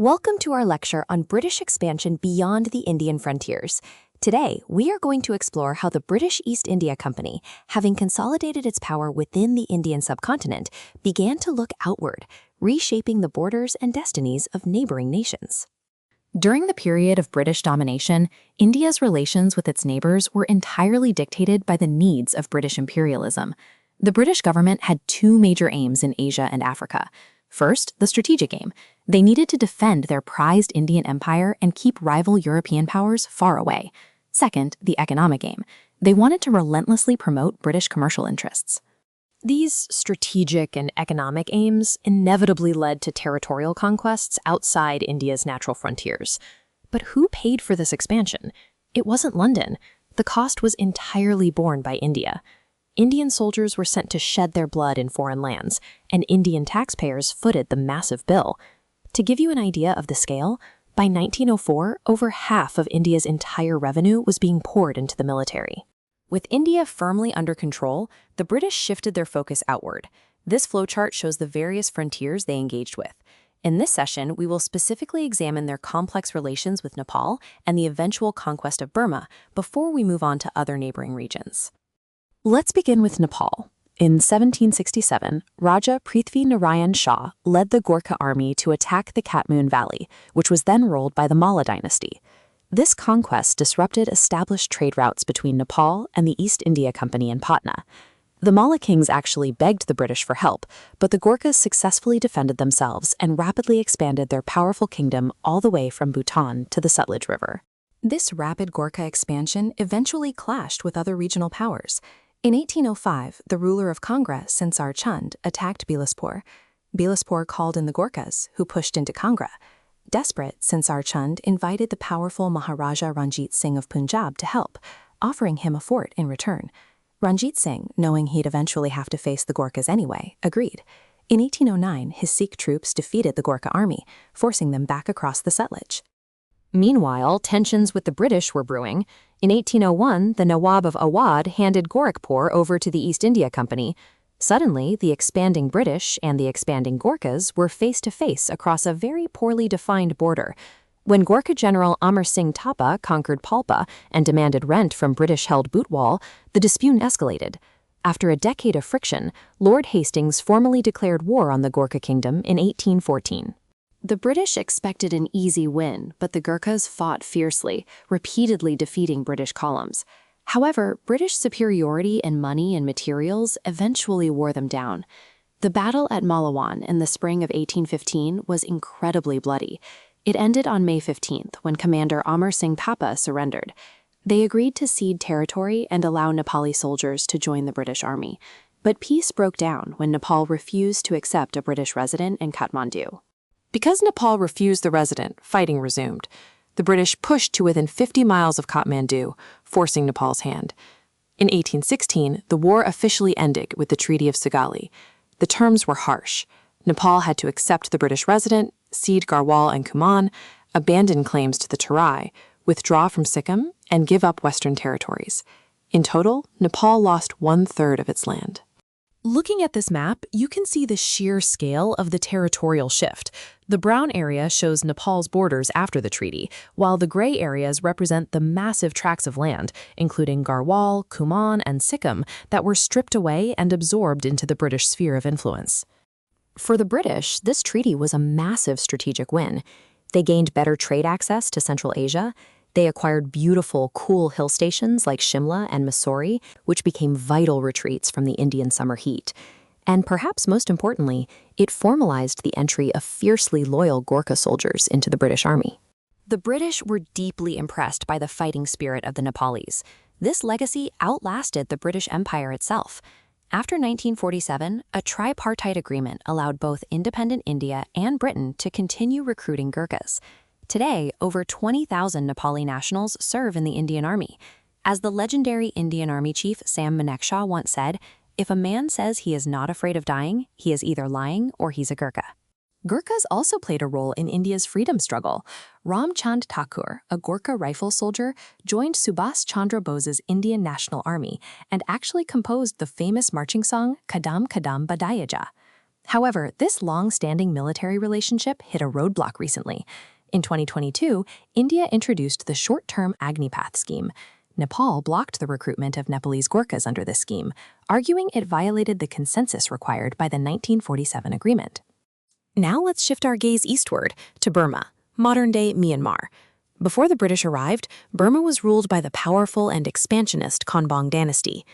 Welcome to our lecture on British expansion beyond the Indian frontiers. Today, we are going to explore how the British East India Company, having consolidated its power within the Indian subcontinent, began to look outward, reshaping the borders and destinies of neighboring nations. During the period of British domination, India's relations with its neighbors were entirely dictated by the needs of British imperialism. The British government had two major aims in Asia and Africa. First, the strategic aim. They needed to defend their prized Indian empire and keep rival European powers far away. Second, the economic aim. They wanted to relentlessly promote British commercial interests. These strategic and economic aims inevitably led to territorial conquests outside India's natural frontiers. But who paid for this expansion? It wasn't London. The cost was entirely borne by India. Indian soldiers were sent to shed their blood in foreign lands, and Indian taxpayers footed the massive bill. To give you an idea of the scale, by 1904, over half of India's entire revenue was being poured into the military. With India firmly under control, the British shifted their focus outward. This flowchart shows the various frontiers they engaged with. In this session, we will specifically examine their complex relations with Nepal and the eventual conquest of Burma before we move on to other neighboring regions. Let's begin with Nepal. In 1767, Raja Prithvi Narayan Shah led the Gorkha army to attack the Katmoon Valley, which was then ruled by the Malla dynasty. This conquest disrupted established trade routes between Nepal and the East India Company in Patna. The Malla kings actually begged the British for help, but the Gorkhas successfully defended themselves and rapidly expanded their powerful kingdom all the way from Bhutan to the Sutlej River. This rapid Gorkha expansion eventually clashed with other regional powers. In 1805, the ruler of Kangra, Sinsar Chand, attacked Bilaspur. Bilaspur called in the Gorkhas, who pushed into Kangra. Desperate, Sinsar Chand invited the powerful Maharaja Ranjit Singh of Punjab to help, offering him a fort in return. Ranjit Singh, knowing he'd eventually have to face the Gorkhas anyway, agreed. In 1809, his Sikh troops defeated the Gorkha army, forcing them back across the Sutlej. Meanwhile, tensions with the British were brewing. In 1801, the Nawab of Awadh handed Gorakhpur over to the East India Company. Suddenly, the expanding British and the expanding Gorkhas were face-to-face across a very poorly defined border. When Gorkha General Amar Singh Thapa conquered Palpa and demanded rent from British-held Butwal, the dispute escalated. After a decade of friction, Lord Hastings formally declared war on the Gorkha kingdom in 1814. The British expected an easy win, but the Gurkhas fought fiercely, repeatedly defeating British columns. However, British superiority in money and materials eventually wore them down. The battle at Malawan in the spring of 1815 was incredibly bloody. It ended on May 15th when Commander Amar Singh Thapa surrendered. They agreed to cede territory and allow Nepali soldiers to join the British army. But peace broke down when Nepal refused to accept a British resident in Kathmandu. Because Nepal refused the resident, fighting resumed. The British pushed to within 50 miles of Kathmandu, forcing Nepal's hand. In 1816, the war officially ended with the Treaty of Sigali. The terms were harsh. Nepal had to accept the British resident, cede Garhwal and Kumaon, abandon claims to the Terai, withdraw from Sikkim, and give up Western territories. In total, Nepal lost one-third of its land. Looking at this map, you can see the sheer scale of the territorial shift. The brown area shows Nepal's borders after the treaty, while the gray areas represent the massive tracts of land, including Garhwal, Kumaon, and Sikkim, that were stripped away and absorbed into the British sphere of influence. For the British, this treaty was a massive strategic win. They gained better trade access to Central Asia. They acquired beautiful, cool hill stations like Shimla and Mussoorie, which became vital retreats from the Indian summer heat. And perhaps most importantly, it formalized the entry of fiercely loyal Gorkha soldiers into the British army. The British were deeply impressed by the fighting spirit of the Nepalis. This legacy outlasted the British Empire itself. After 1947, a tripartite agreement allowed both independent India and Britain to continue recruiting Gurkhas. Today, over 20,000 Nepali nationals serve in the Indian Army. As the legendary Indian Army chief Sam Manekshaw once said, "If a man says he is not afraid of dying, he is either lying or he's a Gurkha." Gurkhas also played a role in India's freedom struggle. Ram Chand Thakur, a Gorkha rifle soldier, joined Subhas Chandra Bose's Indian National Army and actually composed the famous marching song Kadam Kadam Badaya Ja. However, this long-standing military relationship hit a roadblock recently. In 2022, India introduced the short-term Agnipath scheme. Nepal blocked the recruitment of Nepalese Gorkhas under this scheme, arguing it violated the consensus required by the 1947 agreement. Now let's shift our gaze eastward to Burma, modern-day Myanmar. Before the British arrived, Burma was ruled by the powerful and expansionist Konbaung dynasty.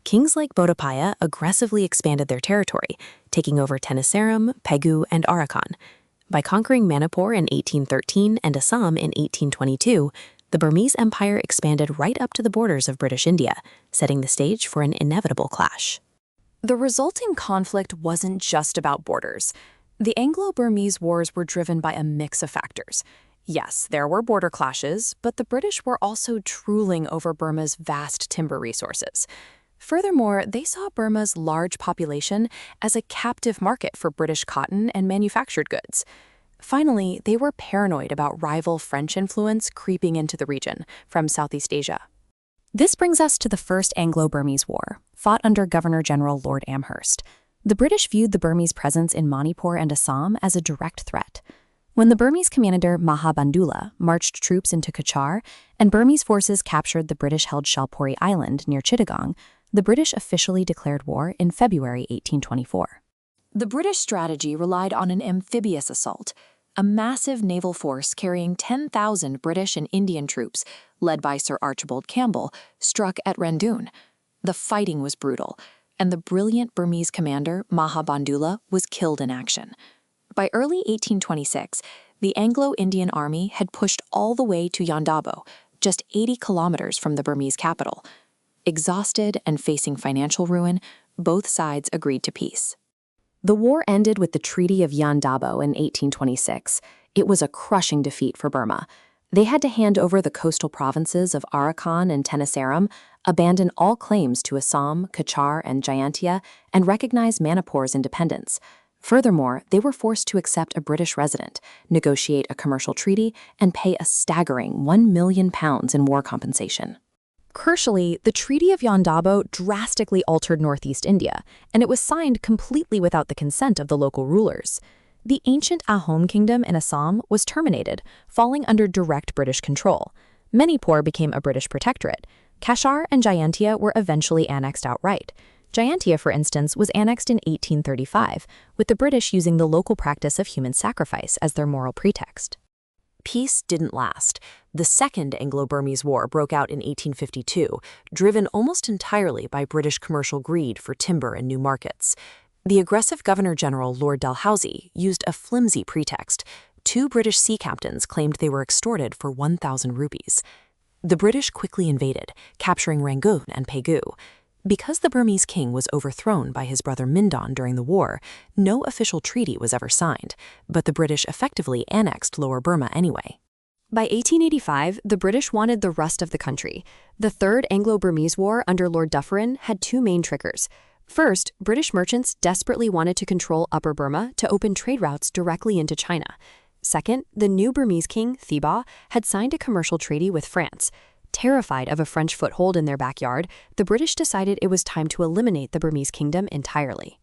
Kings like Bodapaya aggressively expanded their territory, taking over Tenasserim, Pegu, and Arakan. By conquering Manipur in 1813 and Assam in 1822, the Burmese Empire expanded right up to the borders of British India, setting the stage for an inevitable clash. The resulting conflict wasn't just about borders. The Anglo-Burmese wars were driven by a mix of factors. Yes, there were border clashes, but the British were also drooling over Burma's vast timber resources. Furthermore, they saw Burma's large population as a captive market for British cotton and manufactured goods. Finally, they were paranoid about rival French influence creeping into the region from Southeast Asia. This brings us to the First Anglo-Burmese War, fought under Governor-General Lord Amherst. The British viewed the Burmese presence in Manipur and Assam as a direct threat. When the Burmese commander Maha Bandula marched troops into Cachar and Burmese forces captured the British-held Shalpuri Island near Chittagong, the British officially declared war in February 1824. The British strategy relied on an amphibious assault. A massive naval force carrying 10,000 British and Indian troops, led by Sir Archibald Campbell, struck at Rangoon. The fighting was brutal, and the brilliant Burmese commander Maha Bandula was killed in action. By early 1826, the Anglo-Indian army had pushed all the way to Yandabo, just 80 kilometers from the Burmese capital. Exhausted and facing financial ruin, both sides agreed to peace. The war ended with the Treaty of Yandabo in 1826. It was a crushing defeat for Burma. They had to hand over the coastal provinces of Arakan and Tenasserim, abandon all claims to Assam, Cachar, and Jayantia, and recognize Manipur's independence. Furthermore, they were forced to accept a British resident, negotiate a commercial treaty, and pay a staggering £1 million in war compensation. Crucially, the Treaty of Yandabo drastically altered northeast India, and it was signed completely without the consent of the local rulers. The ancient Ahom kingdom in Assam was terminated, falling under direct British control. Manipur became a British protectorate. Cachar and Jayantia were eventually annexed outright. Jayantia, for instance, was annexed in 1835, with the British using the local practice of human sacrifice as their moral pretext. Peace didn't last. The Second Anglo-Burmese War broke out in 1852, driven almost entirely by British commercial greed for timber and new markets. The aggressive Governor-General Lord Dalhousie used a flimsy pretext. 2 British sea captains claimed they were extorted for 1,000 rupees. The British quickly invaded, capturing Rangoon and Pegu. Because the Burmese king was overthrown by his brother Mindon during the war, no official treaty was ever signed, but the British effectively annexed Lower Burma anyway. By 1885, the British wanted the rest of the country. The Third Anglo-Burmese War under Lord Dufferin had 2 main triggers. First, British merchants desperately wanted to control Upper Burma to open trade routes directly into China. Second, the new Burmese king, Thibaw, had signed a commercial treaty with France. Terrified of a French foothold in their backyard, the British decided it was time to eliminate the Burmese kingdom entirely.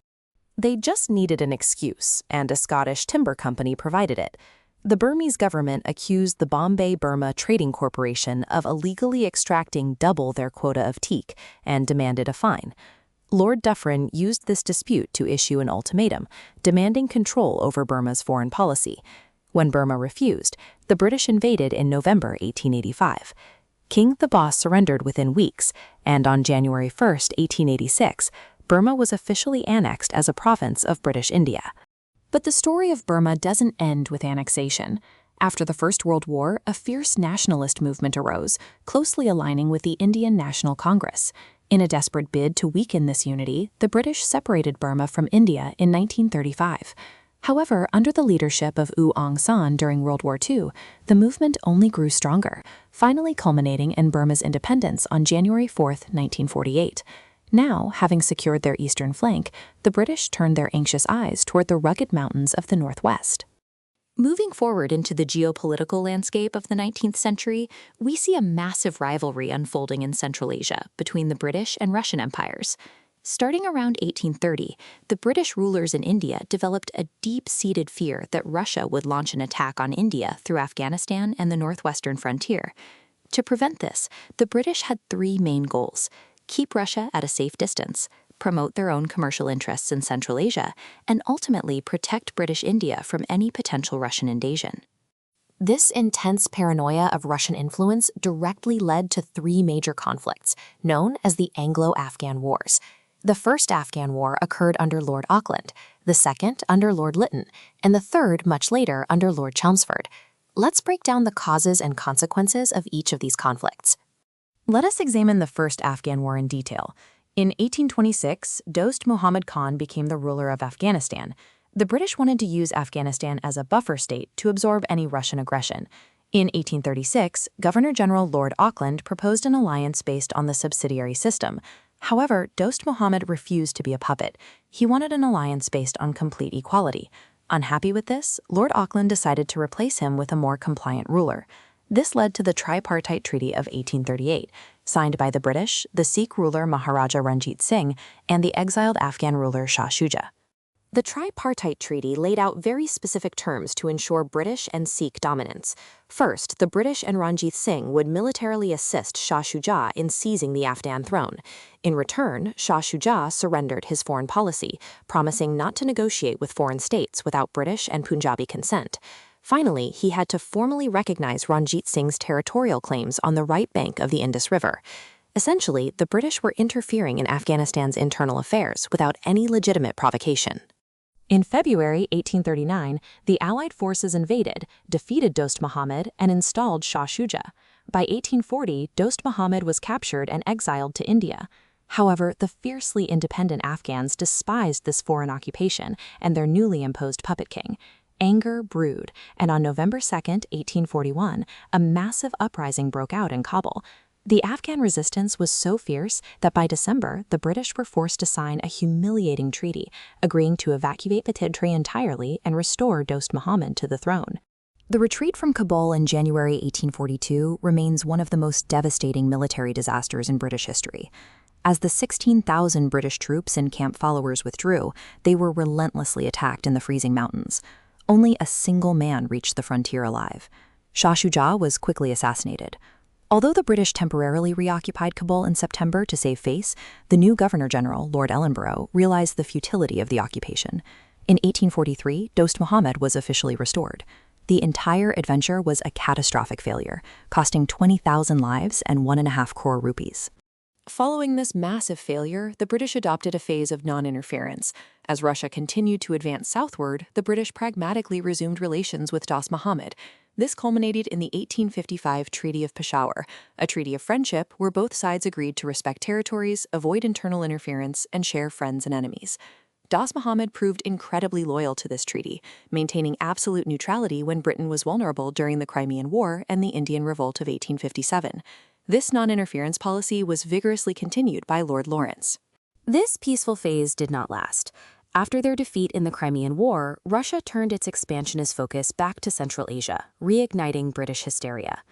They just needed an excuse, and a Scottish timber company provided it. The Burmese government accused the Bombay-Burma Trading Corporation of illegally extracting double their quota of teak and demanded a fine. Lord Dufferin used this dispute to issue an ultimatum, demanding control over Burma's foreign policy. When Burma refused, the British invaded in November 1885. King Thibaw surrendered within weeks, and on January 1, 1886, Burma was officially annexed as a province of British India. But the story of Burma doesn't end with annexation. After the First World War, a fierce nationalist movement arose, closely aligning with the Indian National Congress. In a desperate bid to weaken this unity, the British separated Burma from India in 1935. However, under the leadership of U Aung San during World War II, the movement only grew stronger, finally culminating in Burma's independence on January 4, 1948. Now, having secured their eastern flank, the British turned their anxious eyes toward the rugged mountains of the northwest. Moving forward into the geopolitical landscape of the 19th century, we see a massive rivalry unfolding in Central Asia between the British and Russian empires. Starting around 1830, the British rulers in India developed a deep-seated fear that Russia would launch an attack on India through Afghanistan and the northwestern frontier. To prevent this, the British had three main goals: keep Russia at a safe distance, promote their own commercial interests in Central Asia, and ultimately protect British India from any potential Russian invasion. This intense paranoia of Russian influence directly led to three major conflicts, known as the Anglo-Afghan Wars. The first Afghan war occurred under Lord Auckland, the second under Lord Lytton, and the third much later under Lord Chelmsford. Let's break down the causes and consequences of each of these conflicts. Let us examine the first Afghan war in detail. In 1826, Dost Muhammad Khan became the ruler of Afghanistan. The British wanted to use Afghanistan as a buffer state to absorb any Russian aggression. In 1836, Governor-General Lord Auckland proposed an alliance based on the subsidiary system. However, Dost Muhammad refused to be a puppet. He wanted an alliance based on complete equality. Unhappy with this, Lord Auckland decided to replace him with a more compliant ruler. This led to the Tripartite Treaty of 1838, signed by the British, the Sikh ruler Maharaja Ranjit Singh, and the exiled Afghan ruler Shah Shuja. The Tripartite Treaty laid out very specific terms to ensure British and Sikh dominance. First, the British and Ranjit Singh would militarily assist Shah Shuja in seizing the Afghan throne. In return, Shah Shuja surrendered his foreign policy, promising not to negotiate with foreign states without British and Punjabi consent. Finally, he had to formally recognize Ranjit Singh's territorial claims on the right bank of the Indus River. Essentially, the British were interfering in Afghanistan's internal affairs without any legitimate provocation. In February 1839, the Allied forces invaded, defeated Dost Muhammad, and installed Shah Shuja. By 1840, Dost Muhammad was captured and exiled to India. However, the fiercely independent Afghans despised this foreign occupation and their newly imposed puppet king. Anger brewed, and on November 2, 1841, a massive uprising broke out in Kabul. The Afghan resistance was so fierce that by December, the British were forced to sign a humiliating treaty, agreeing to evacuate Batidri entirely and restore Dost Muhammad to the throne. The retreat from Kabul in January 1842 remains one of the most devastating military disasters in British history. As the 16,000 British troops and camp followers withdrew, they were relentlessly attacked in the freezing mountains. Only a single man reached the frontier alive. Shah Shuja was quickly assassinated. Although the British temporarily reoccupied Kabul in September to save face, the new Governor-General, Lord Ellenborough, realized the futility of the occupation. In 1843, Dost Muhammad was officially restored. The entire adventure was a catastrophic failure, costing 20,000 lives and 1.5 crore rupees. Following this massive failure, the British adopted a phase of non-interference. As Russia continued to advance southward, the British pragmatically resumed relations with Dost Muhammad. This culminated in the 1855 Treaty of Peshawar, a treaty of friendship where both sides agreed to respect territories, avoid internal interference, and share friends and enemies. Dost Muhammad proved incredibly loyal to this treaty, maintaining absolute neutrality when Britain was vulnerable during the Crimean War and the Indian Revolt of 1857. This non-interference policy was vigorously continued by Lord Lawrence. This peaceful phase did not last. After their defeat in the Crimean War, Russia turned its expansionist focus back to Central Asia, reigniting British hysteria.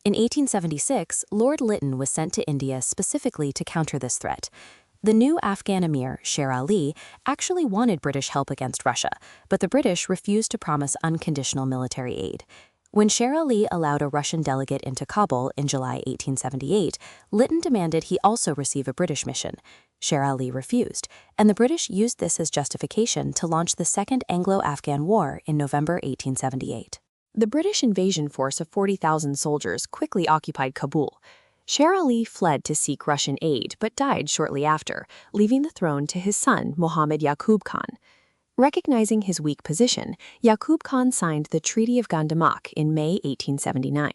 In 1876, Lord Lytton was sent to India specifically to counter this threat. The new Afghan emir, Sher Ali, actually wanted British help against Russia, but the British refused to promise unconditional military aid. When Sher Ali allowed a Russian delegate into Kabul in July 1878, Lytton demanded he also receive a British mission. Sher Ali refused, and the British used this as justification to launch the Second Anglo-Afghan War in November 1878. The British invasion force of 40,000 soldiers quickly occupied Kabul. Sher Ali fled to seek Russian aid but died shortly after, leaving the throne to his son, Muhammad Yaqub Khan. Recognizing his weak position, Yaqub Khan signed the Treaty of Gandamak in May 1879.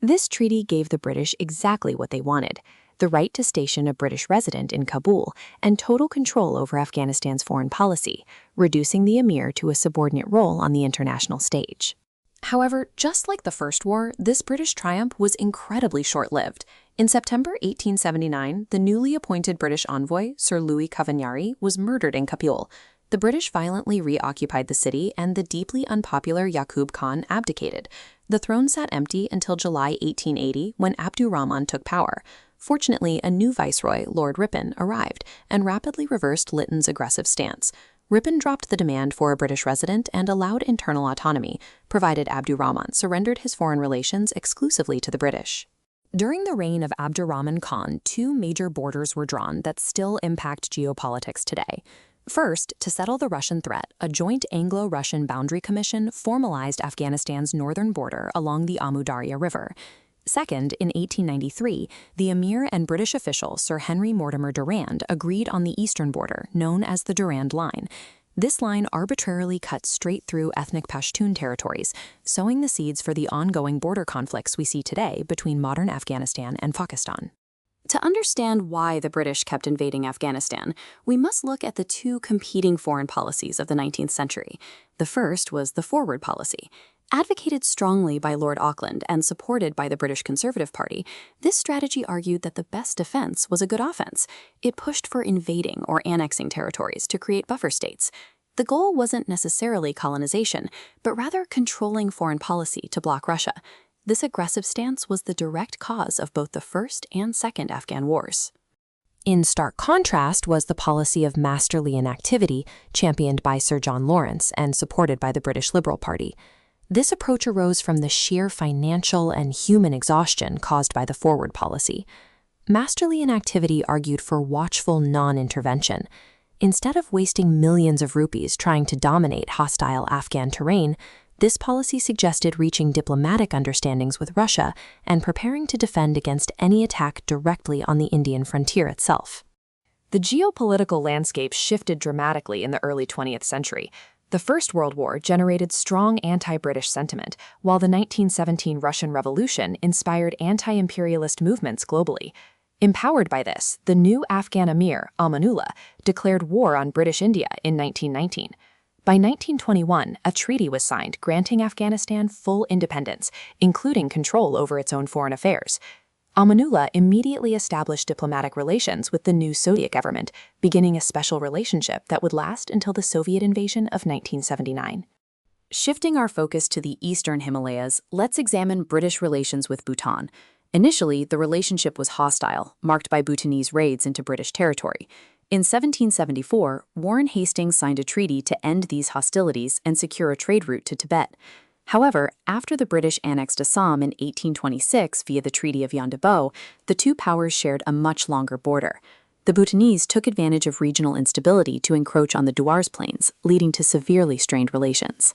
This treaty gave the British exactly what they wanted: the right to station a British resident in Kabul and total control over Afghanistan's foreign policy, reducing the emir to a subordinate role on the international stage. However, just like the First War, this British triumph was incredibly short-lived. In September 1879, the newly appointed British envoy, Sir Louis Cavagnari, was murdered in Kabul. The British violently reoccupied the city, and the deeply unpopular Yaqub Khan abdicated. The throne sat empty until July 1880, when Abdur Rahman took power. Fortunately, a new viceroy, Lord Ripon, arrived and rapidly reversed Lytton's aggressive stance. Ripon dropped the demand for a British resident and allowed internal autonomy, provided Abdurrahman surrendered his foreign relations exclusively to the British. During the reign of Abdurrahman Khan, two major borders were drawn that still impact geopolitics today. First, to settle the Russian threat, a joint Anglo-Russian boundary commission formalized Afghanistan's northern border along the Amu Darya River. Second, in 1893, the Emir and British official Sir Henry Mortimer Durand agreed on the eastern border, known as the Durand Line. This line arbitrarily cut straight through ethnic Pashtun territories, sowing the seeds for the ongoing border conflicts we see today between modern Afghanistan and Pakistan. To understand why the British kept invading Afghanistan, we must look at the two competing foreign policies of the 19th century. The first was the forward policy. Advocated strongly by Lord Auckland and supported by the British Conservative Party, this strategy argued that the best defense was a good offense. It pushed for invading or annexing territories to create buffer states. The goal wasn't necessarily colonization, but rather controlling foreign policy to block Russia. This aggressive stance was the direct cause of both the First and Second Afghan Wars. In stark contrast was the policy of masterly inactivity, championed by Sir John Lawrence and supported by the British Liberal Party. This approach arose from the sheer financial and human exhaustion caused by the forward policy. Masterly inactivity argued for watchful non-intervention. Instead of wasting millions of rupees trying to dominate hostile Afghan terrain, this policy suggested reaching diplomatic understandings with Russia and preparing to defend against any attack directly on the Indian frontier itself. The geopolitical landscape shifted dramatically in the early 20th century. The First World War generated strong anti-British sentiment, while the 1917 Russian Revolution inspired anti-imperialist movements globally. Empowered by this, the new Afghan emir, Amanullah, declared war on British India in 1919. By 1921, a treaty was signed granting Afghanistan full independence, including control over its own foreign affairs. Amanullah immediately established diplomatic relations with the new Soviet government, beginning a special relationship that would last until the Soviet invasion of 1979. Shifting our focus to the eastern Himalayas, let's examine British relations with Bhutan. Initially, the relationship was hostile, marked by Bhutanese raids into British territory. In 1774, Warren Hastings signed a treaty to end these hostilities and secure a trade route to Tibet. However, after the British annexed Assam in 1826 via the Treaty of Yandabo, the two powers shared a much longer border. The Bhutanese took advantage of regional instability to encroach on the Duars Plains, leading to severely strained relations.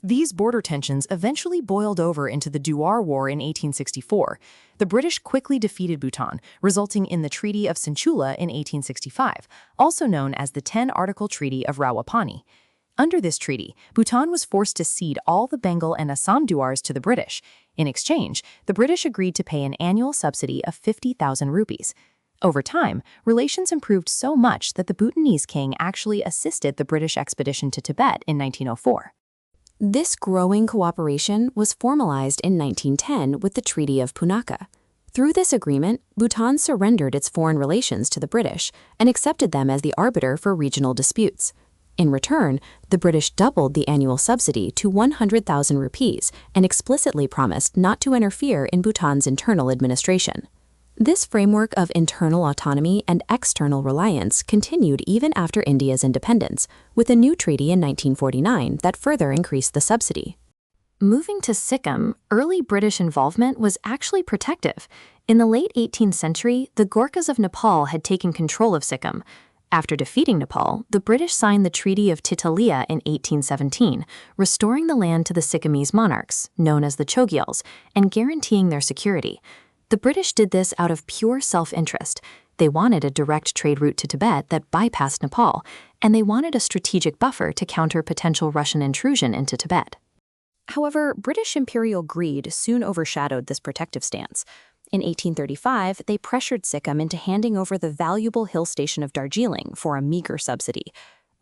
These border tensions eventually boiled over into the Duar War in 1864. The British quickly defeated Bhutan, resulting in the Treaty of Sinchula in 1865, also known as the 10-Article Treaty of Rawalpindi. Under this treaty, Bhutan was forced to cede all the Bengal and Assam Duars to the British. In exchange, the British agreed to pay an annual subsidy of 50,000 rupees. Over time, relations improved so much that the Bhutanese king actually assisted the British expedition to Tibet in 1904. This growing cooperation was formalized in 1910 with the Treaty of Punakha. Through this agreement, Bhutan surrendered its foreign relations to the British and accepted them as the arbiter for regional disputes. In return, the British doubled the annual subsidy to 100,000 rupees and explicitly promised not to interfere in Bhutan's internal administration. This framework of internal autonomy and external reliance continued even after India's independence, with a new treaty in 1949 that further increased the subsidy. Moving to Sikkim, early British involvement was actually protective. In the late 18th century, the Gorkhas of Nepal had taken control of Sikkim. After defeating Nepal, the British signed the Treaty of Titalia in 1817, restoring the land to the Sikkimese monarchs, known as the Chogyals, and guaranteeing their security. The British did this out of pure self-interest. They wanted a direct trade route to Tibet that bypassed Nepal, and they wanted a strategic buffer to counter potential Russian intrusion into Tibet. However, British imperial greed soon overshadowed this protective stance. In 1835, they pressured Sikkim into handing over the valuable hill station of Darjeeling for a meager subsidy.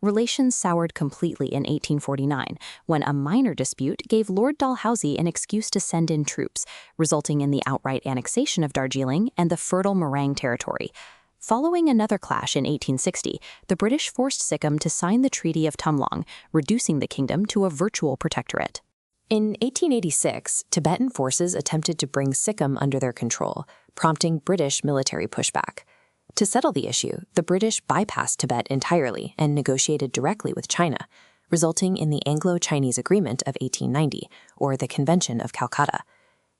Relations soured completely in 1849, when a minor dispute gave Lord Dalhousie an excuse to send in troops, resulting in the outright annexation of Darjeeling and the fertile Meringue territory. Following another clash in 1860, the British forced Sikkim to sign the Treaty of Tumlong, reducing the kingdom to a virtual protectorate. In 1886, Tibetan forces attempted to bring Sikkim under their control, prompting British military pushback. To settle the issue, the British bypassed Tibet entirely and negotiated directly with China, resulting in the Anglo-Chinese Agreement of 1890, or the Convention of Calcutta.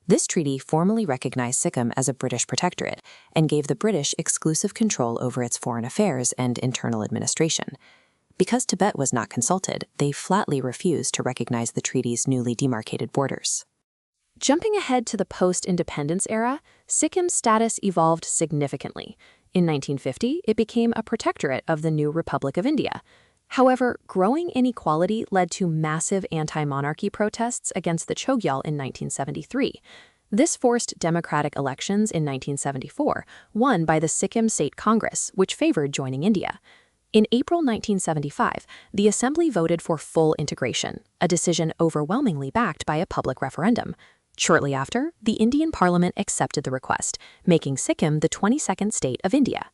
This treaty formally recognized Sikkim as a British protectorate and gave the British exclusive control over its foreign affairs and internal administration. Because Tibet was not consulted, they flatly refused to recognize the treaty's newly demarcated borders. Jumping ahead to the post-independence era, Sikkim's status evolved significantly. In 1950, it became a protectorate of the new Republic of India. However, growing inequality led to massive anti-monarchy protests against the Chogyal in 1973. This forced democratic elections in 1974, won by the Sikkim State Congress, which favored joining India. In April 1975, the Assembly voted for full integration, a decision overwhelmingly backed by a public referendum. Shortly after, the Indian Parliament accepted the request, making Sikkim the 22nd state of India.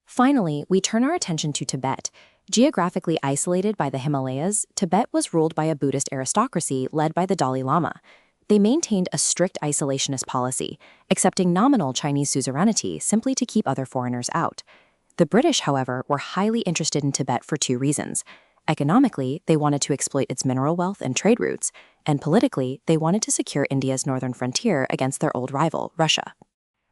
Finally, we turn our attention to Tibet. Geographically isolated by the Himalayas, Tibet was ruled by a Buddhist aristocracy led by the Dalai Lama. They maintained a strict isolationist policy, accepting nominal Chinese suzerainty simply to keep other foreigners out. The British, however, were highly interested in Tibet for two reasons. Economically, they wanted to exploit its mineral wealth and trade routes, and politically, they wanted to secure India's northern frontier against their old rival, Russia.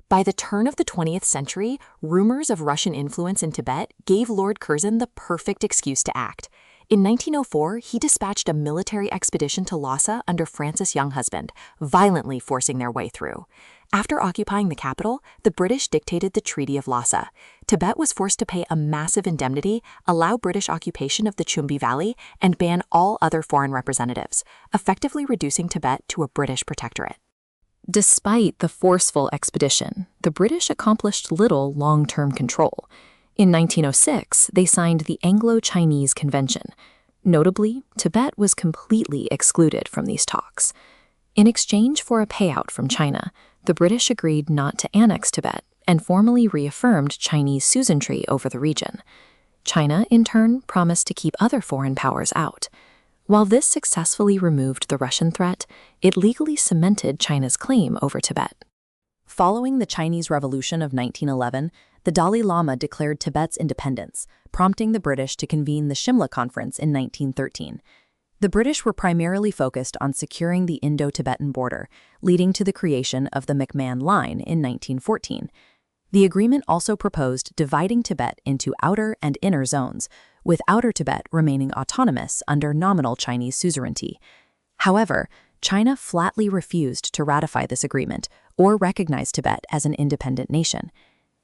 By the turn of the 20th century, rumors of Russian influence in Tibet gave Lord Curzon the perfect excuse to act. In 1904, he dispatched a military expedition to Lhasa under Francis Younghusband, violently forcing their way through. After occupying the capital, the British dictated the Treaty of Lhasa. Tibet was forced to pay a massive indemnity, allow British occupation of the Chumbi Valley, and ban all other foreign representatives, effectively reducing Tibet to a British protectorate. Despite the forceful expedition, the British accomplished little long-term control. In 1906, they signed the Anglo-Chinese Convention. Notably, Tibet was completely excluded from these talks. In exchange for a payout from China, the British agreed not to annex Tibet and formally reaffirmed Chinese suzerainty over the region. China, in turn, promised to keep other foreign powers out. While this successfully removed the Russian threat, it legally cemented China's claim over Tibet. Following the Chinese Revolution of 1911, the Dalai Lama declared Tibet's independence, prompting the British to convene the Shimla Conference in 1913. The British were primarily focused on securing the Indo-Tibetan border, leading to the creation of the McMahon Line in 1914. The agreement also proposed dividing Tibet into outer and inner zones, with Outer Tibet remaining autonomous under nominal Chinese suzerainty. However, China flatly refused to ratify this agreement or recognize Tibet as an independent nation.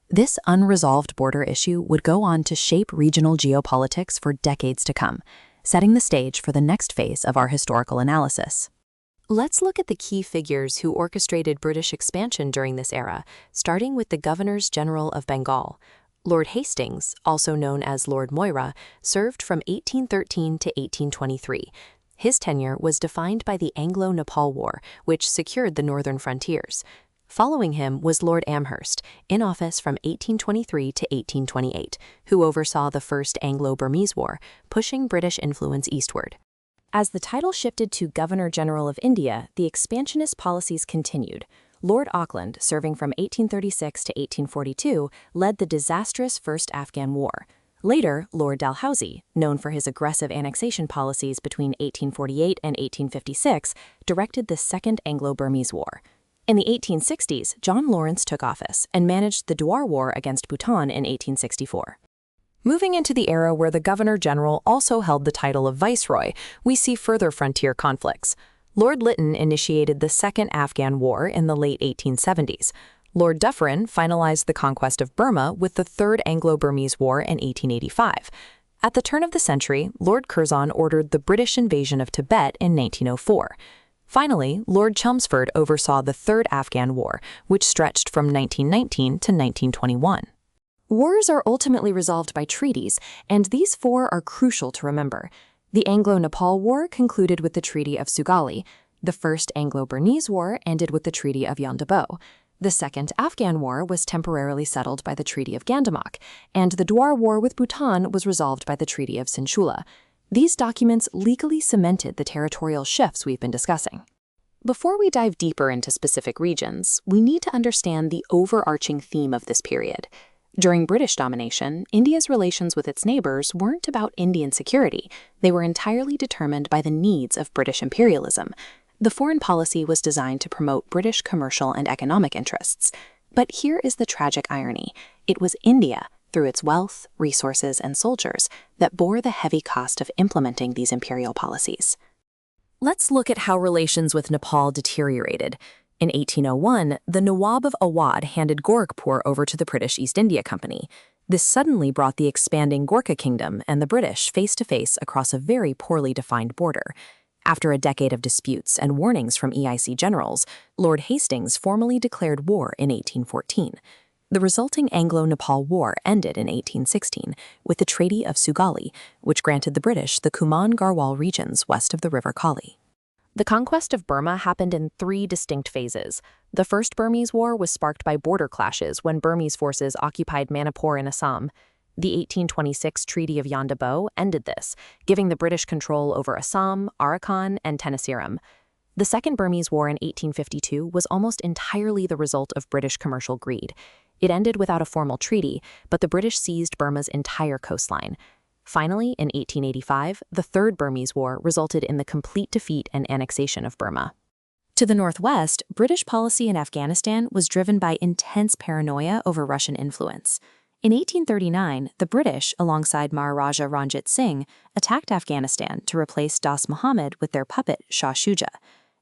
This unresolved border issue would go on to shape regional geopolitics for decades to come, setting the stage for the next phase of our historical analysis. Let's look at the key figures who orchestrated British expansion during this era, starting with the Governors-General of Bengal. Lord Hastings, also known as Lord Moira, served from 1813 to 1823. His tenure was defined by the Anglo-Nepal War, which secured the northern frontiers. Following him was Lord Amherst, in office from 1823 to 1828, who oversaw the First Anglo-Burmese War, pushing British influence eastward. As the title shifted to Governor-General of India, the expansionist policies continued. Lord Auckland, serving from 1836 to 1842, led the disastrous First Afghan War. Later, Lord Dalhousie, known for his aggressive annexation policies between 1848 and 1856, directed the Second Anglo-Burmese War. In the 1860s, John Lawrence took office and managed the Dwar War against Bhutan in 1864. Moving into the era where the Governor-General also held the title of Viceroy, we see further frontier conflicts. Lord Lytton initiated the Second Afghan War in the late 1870s. Lord Dufferin finalized the conquest of Burma with the Third Anglo-Burmese War in 1885. At the turn of the century, Lord Curzon ordered the British invasion of Tibet in 1904. Finally, Lord Chelmsford oversaw the Third Afghan War, which stretched from 1919 to 1921. Wars are ultimately resolved by treaties, and these four are crucial to remember. The Anglo-Nepal War concluded with the Treaty of Sugali. The First Anglo-Burmese War ended with the Treaty of Yondabo. The Second Afghan War was temporarily settled by the Treaty of Gandamak, and the Dwar War with Bhutan was resolved by the Treaty of Sinchula. These documents legally cemented the territorial shifts we've been discussing. Before we dive deeper into specific regions, we need to understand the overarching theme of this period. During British domination, India's relations with its neighbors weren't about Indian security. They were entirely determined by the needs of British imperialism. The foreign policy was designed to promote British commercial and economic interests. But here is the tragic irony. It was India, through its wealth, resources, and soldiers, that bore the heavy cost of implementing these imperial policies. Let's look at how relations with Nepal deteriorated. In 1801, the Nawab of Awadh handed Gorakhpur over to the British East India Company. This suddenly brought the expanding Gorkha kingdom and the British face-to-face across a very poorly defined border. After a decade of disputes and warnings from EIC generals, Lord Hastings formally declared war in 1814. The resulting Anglo-Nepal War ended in 1816 with the Treaty of Sugali, which granted the British the Kumaon-Garhwal regions west of the River Kali. The conquest of Burma happened in three distinct phases. The First Burmese War was sparked by border clashes when Burmese forces occupied Manipur in Assam. The 1826 Treaty of Yandabo ended this, giving the British control over Assam, Arakan, and Tenasserim. The Second Burmese War in 1852 was almost entirely the result of British commercial greed. It ended without a formal treaty, but the British seized Burma's entire coastline. Finally, in 1885, the Third Burmese War resulted in the complete defeat and annexation of Burma. To the northwest, British policy in Afghanistan was driven by intense paranoia over Russian influence. In 1839, the British, alongside Maharaja Ranjit Singh, attacked Afghanistan to replace Das Muhammad with their puppet Shah Shuja.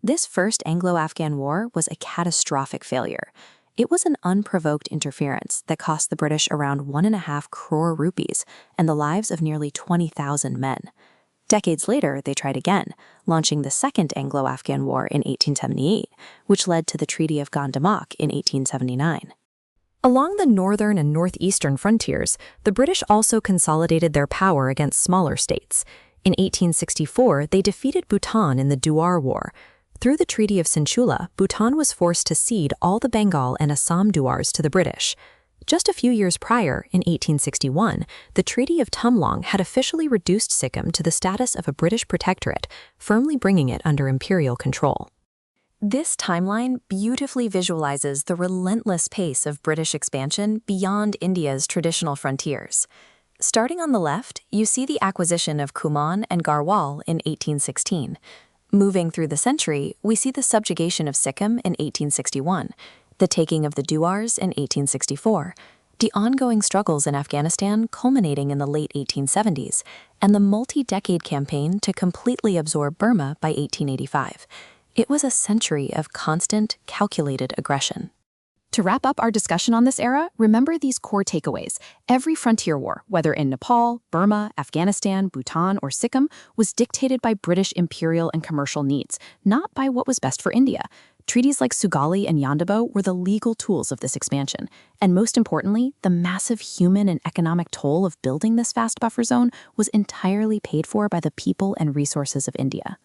This first Anglo-Afghan war was a catastrophic failure. It was an unprovoked interference that cost the British around 1.5 crore rupees and the lives of nearly 20,000 men. Decades later, they tried again, launching the Second Anglo-Afghan War in 1878, which led to the Treaty of Gandamak in 1879. Along the northern and northeastern frontiers, the British also consolidated their power against smaller states. In 1864, they defeated Bhutan in the Duar War. Through the Treaty of Sinchula, Bhutan was forced to cede all the Bengal and Assam Duars to the British. Just a few years prior, in 1861, the Treaty of Tumlong had officially reduced Sikkim to the status of a British protectorate, firmly bringing it under imperial control. This timeline beautifully visualizes the relentless pace of British expansion beyond India's traditional frontiers. Starting on the left, you see the acquisition of Kumaon and Garhwal in 1816. Moving through the century, we see the subjugation of Sikkim in 1861, the taking of the Duars in 1864, the ongoing struggles in Afghanistan culminating in the late 1870s, and the multi-decade campaign to completely absorb Burma by 1885. It was a century of constant, calculated aggression. To wrap up our discussion on this era, remember these core takeaways. Every frontier war, whether in Nepal, Burma, Afghanistan, Bhutan, or Sikkim, was dictated by British imperial and commercial needs, not by what was best for India. Treaties like Sugali and Yandabo were the legal tools of this expansion. And most importantly, the massive human and economic toll of building this vast buffer zone was entirely paid for by the people and resources of India.